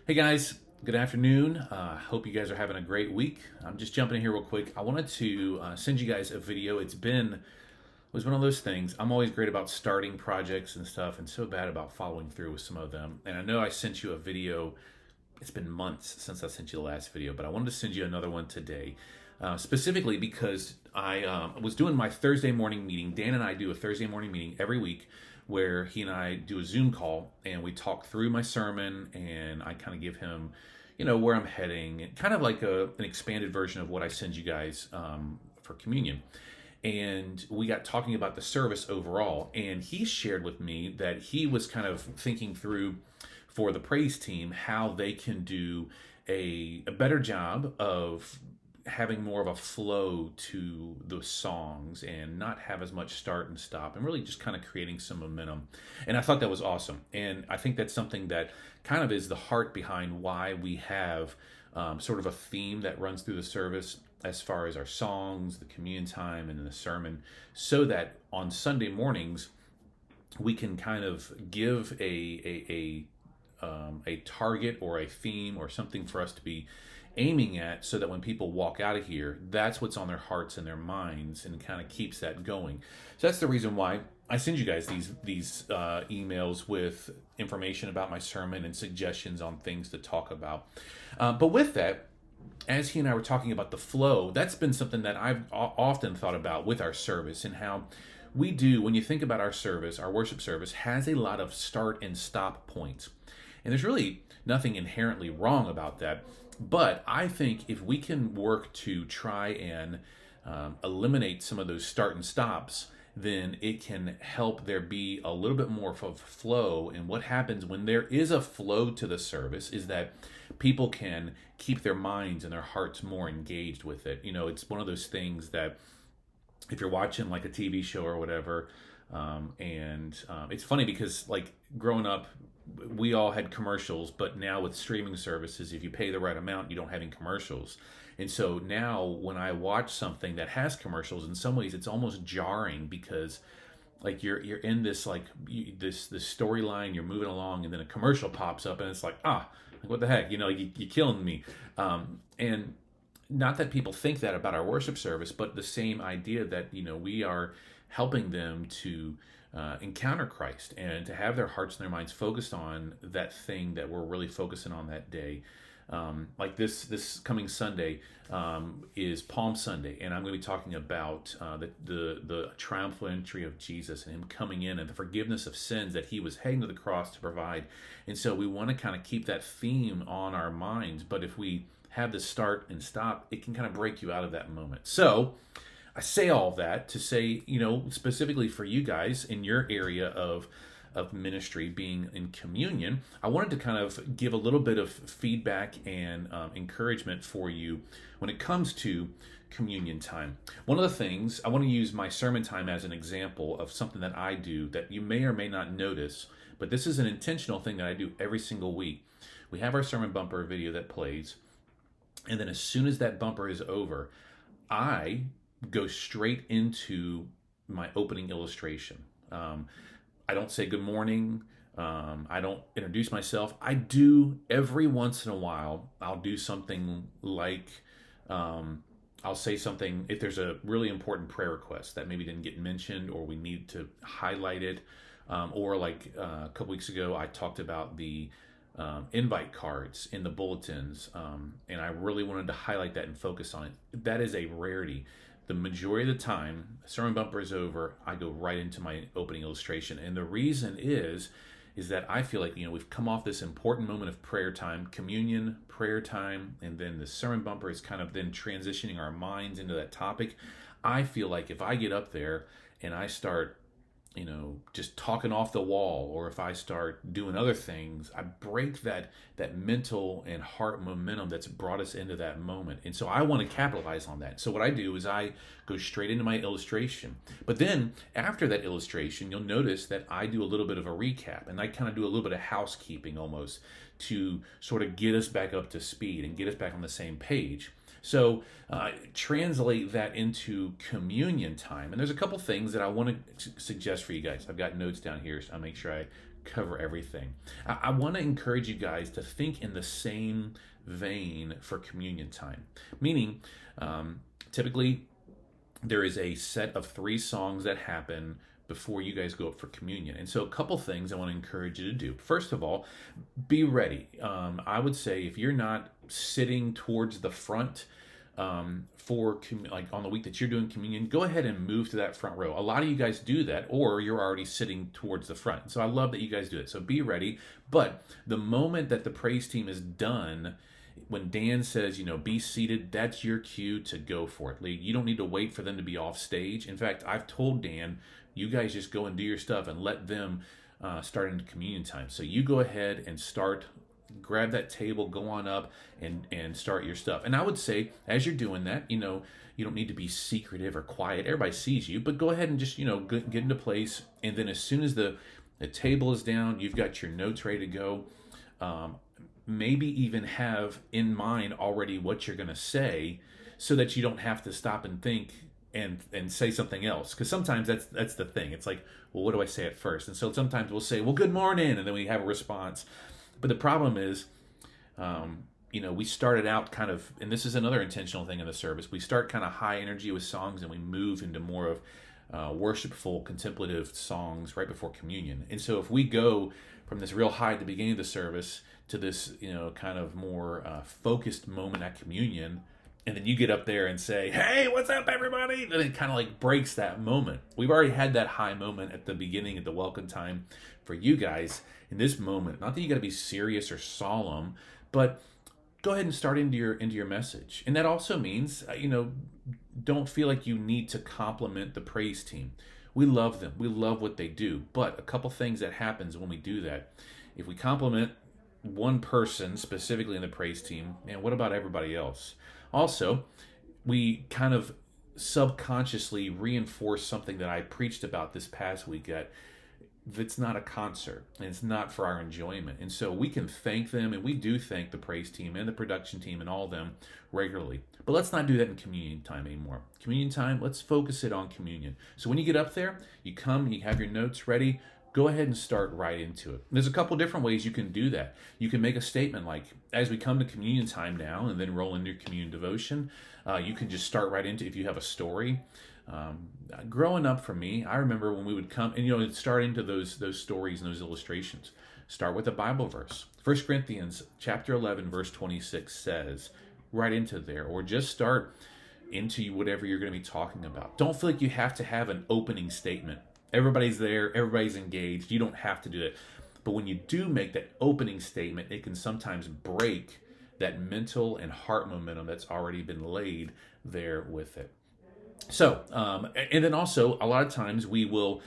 Hey guys, good afternoon. Hope you guys are having a great week. I'm just jumping in here real quick. I wanted to send you guys a video. It was one of those things. I'm always great about starting projects and stuff, and so bad about following through with some of them. And I know I sent you a video. It's been months since I sent you the last video, but I wanted to send you another one today, specifically because I was doing my Thursday morning meeting. Dan and I do a Thursday morning meeting every week where he and I do a Zoom call and we talk through my sermon and I kind of give him, where I'm heading, and kind of like an expanded version of what I send you guys for communion. And we got talking about the service overall, and he shared with me that he was kind of thinking through for the praise team how they can do a better job of having more of a flow to the songs and not have as much start and stop and really just kind of creating some momentum. And I thought that was awesome. And I think that's something that kind of is the heart behind why we have sort of a theme that runs through the service as far as our songs, the communion time, and the sermon, so that on Sunday mornings we can kind of give a target or a theme or something for us to be aiming at, so that when people walk out of here, that's what's on their hearts and their minds, and kind of keeps that going. So that's the reason why I send you guys these emails with information about my sermon and suggestions on things to talk about. But with that, as he and I were talking about the flow, that's been something that I've often thought about with our service, and how we do, when you think about our service, our worship service has a lot of start and stop points. And there's really nothing inherently wrong about that. But I think if we can work to try and eliminate some of those start and stops, then it can help there be a little bit more of a flow. And what happens when there is a flow to the service is that people can keep their minds and their hearts more engaged with it. It's one of those things that if you're watching like a TV show or whatever, it's funny because like growing up, we all had commercials, but now with streaming services, if you pay the right amount, you don't have any commercials. And so now when I watch something that has commercials, in some ways it's almost jarring, because like you're in this like this storyline, you're moving along, and then a commercial pops up and it's like, what the heck, you're killing me. And not that people think that about our worship service, but the same idea that we are helping them to encounter Christ and to have their hearts and their minds focused on that thing that we're really focusing on that day. Like this coming Sunday is Palm Sunday, and I'm going to be talking about the triumphal entry of Jesus and him coming in and the forgiveness of sins that he was heading to the cross to provide. And so we want to kind of keep that theme on our minds, but if we have the start and stop, it can kind of break you out of that moment. So I say all that to say, specifically for you guys in your area of ministry, being in communion, I wanted to kind of give a little bit of feedback and encouragement for you when it comes to communion time. One of the things, I want to use my sermon time as an example of something that I do that you may or may not notice, but this is an intentional thing that I do every single week. We have our sermon bumper video that plays, and then as soon as that bumper is over, I go straight into my opening illustration. I don't say good morning. I don't introduce myself. I do every once in a while. I'll do something like I'll say something if there's a really important prayer request that maybe didn't get mentioned or we need to highlight it. Or like a couple weeks ago, I talked about the invite cards in the bulletins, and I really wanted to highlight that and focus on it. That is a rarity. The majority of the time, the sermon bumper is over, I go right into my opening illustration. And the reason is that I feel like, we've come off this important moment of prayer time, communion, prayer time, and then the sermon bumper is kind of then transitioning our minds into that topic. I feel like if I get up there and I start just talking off the wall, or if I start doing other things, I break that mental and heart momentum that's brought us into that moment. And so I want to capitalize on that. So what I do is I go straight into my illustration. But then after that illustration, you'll notice that I do a little bit of a recap, and I kind of do a little bit of housekeeping almost to sort of get us back up to speed and get us back on the same page. So translate that into communion time. And there's a couple things that I want to suggest for you guys. I've got notes down here, so I'll make sure I cover everything. I want to encourage you guys to think in the same vein for communion time, meaning typically there is a set of 3 songs that happen before you guys go up for communion. And so a couple things I want to encourage you to do. First of all, be ready. I would say if you're not sitting towards the front like on the week that you're doing communion, go ahead and move to that front row. A lot of you guys do that, or you're already sitting towards the front. So I love that you guys do it. So be ready. But the moment that the praise team is done, when Dan says, be seated, that's your cue to go for it. You don't need to wait for them to be off stage. In fact, I've told Dan, you guys just go and do your stuff and let them start into communion time. So you go ahead and grab that table, go on up and start your stuff. And I would say, as you're doing that, you don't need to be secretive or quiet. Everybody sees you, but go ahead and just, get into place. And then as soon as the table is down, you've got your notes ready to go. Maybe even have in mind already what you're going to say so that you don't have to stop and think and say something else. Because sometimes that's the thing. It's like, well, what do I say at first? And so sometimes we'll say, well, good morning, and then we have a response. But the problem is, we started out kind of, and this is another intentional thing in the service, we start kind of high energy with songs and we move into more of worshipful, contemplative songs right before communion. And so if we go from this real high at the beginning of the service to this, kind of more focused moment at communion, and then you get up there and say, hey, what's up, everybody? Then it kind of like breaks that moment. We've already had that high moment at the beginning, at the welcome time for you guys. In this moment, not that you got to be serious or solemn, but go ahead and start into your message. And that also means, don't feel like you need to compliment the praise team. We love them. We love what they do. But a couple things that happens when we do that. If we compliment one person specifically in the praise team, man, what about everybody else? Also, we kind of subconsciously reinforce something that I preached about this past week, that it's not a concert and it's not for our enjoyment. And so we can thank them, and we do thank the praise team and the production team and all of them regularly. But let's not do that in communion time anymore. Communion time, let's focus it on communion. So when you get up there, you come, you have your notes ready, go ahead and start right into it. There's a couple different ways you can do that. You can make a statement like, as we come to communion time now, and then roll into your communion devotion, you can just start right into, if you have a story. Growing up for me, I remember when we would come and start into those stories and those illustrations. Start with a Bible verse. 1 Corinthians chapter 11 verse 26 says right into there, or just start into whatever you're going to be talking about. Don't feel like you have to have an opening statement. Everybody's there, everybody's engaged. You don't have to do it. But when you do make that opening statement, it can sometimes break that mental and heart momentum that's already been laid there with it. So, and then also, a lot of times we will,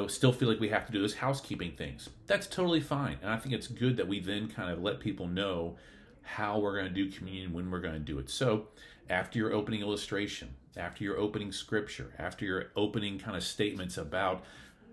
still feel like we have to do those housekeeping things. That's totally fine. And I think it's good that we then kind of let people know how we're going to do communion, when we're going to do it. So, after your opening illustration, after your opening scripture, after your opening kind of statements about,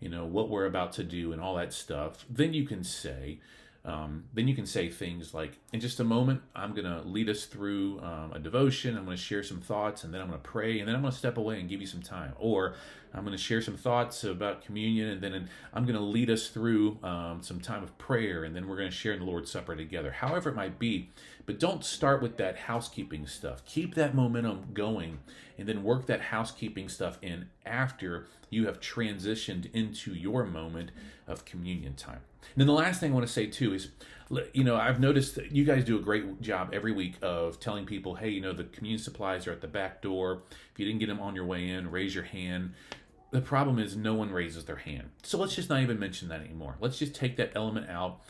what we're about to do and all that stuff, then you can say things like, in just a moment, I'm going to lead us through a devotion. I'm going to share some thoughts, and then I'm going to pray, and then I'm going to step away and give you some time. Or I'm going to share some thoughts about communion, and then I'm going to lead us through some time of prayer, and then we're going to share in the Lord's Supper together. However it might be, but don't start with that housekeeping stuff. Keep that momentum going, and then work that housekeeping stuff in after you have transitioned into your moment of communion time. And then the last thing I want to say too is, I've noticed that you guys do a great job every week of telling people, hey, the communion supplies are at the back door. If you didn't get them on your way in, raise your hand. The problem is no one raises their hand. So let's just not even mention that anymore. Let's just take that element out.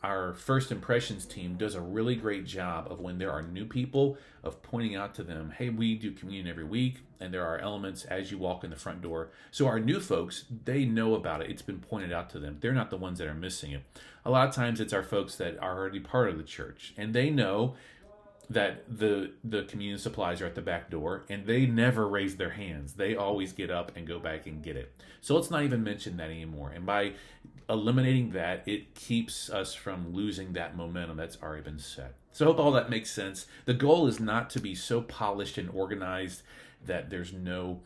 Our first impressions team does a really great job of, when there are new people, of pointing out to them, hey, we do communion every week, and there are elements as you walk in the front door. So our new folks, they know about it. It's been pointed out to them. They're not the ones that are missing it. A lot of times it's our folks that are already part of the church, and they know that the communion supplies are at the back door, and they never raise their hands. They always get up and go back and get it. So let's not even mention that anymore. And by eliminating that, it keeps us from losing that momentum that's already been set. So I hope all that makes sense. The goal is not to be so polished and organized that there's no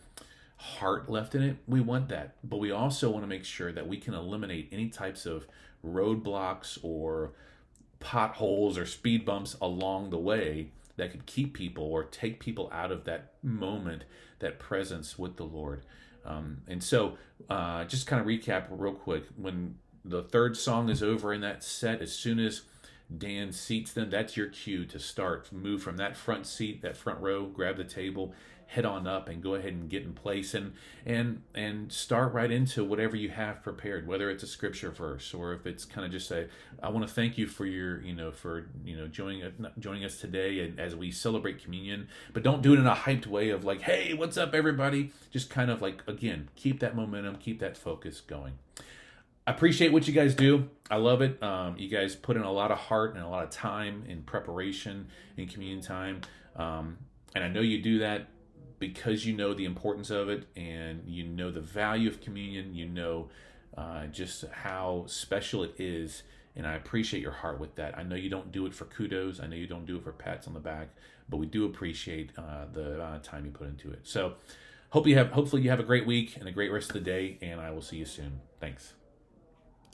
heart left in it, we want that. But we also want to make sure that we can eliminate any types of roadblocks or potholes or speed bumps along the way that could keep people or take people out of that moment, that presence with the Lord. And so, just kind of recap real quick. When the third song is over in that set, as soon as Dan seats them, that's your cue to start. Move from that front seat, that front row, grab the table, head on up, and go ahead and get in place, and start right into whatever you have prepared, whether it's a scripture verse or if it's kind of just a, I want to thank you for your, joining us today, and as we celebrate communion. But don't do it in a hyped way of like, hey, what's up, everybody? Just kind of like, again, keep that momentum, keep that focus going. I appreciate what you guys do. I love it. You guys put in a lot of heart and a lot of time in preparation in communion time. And I know you do that because you know the importance of it, and you know the value of communion. You know just how special it is. And I appreciate your heart with that. I know you don't do it for kudos. I know you don't do it for pats on the back, but we do appreciate the time you put into it. So hopefully you have a great week and a great rest of the day, and I will see you soon. Thanks.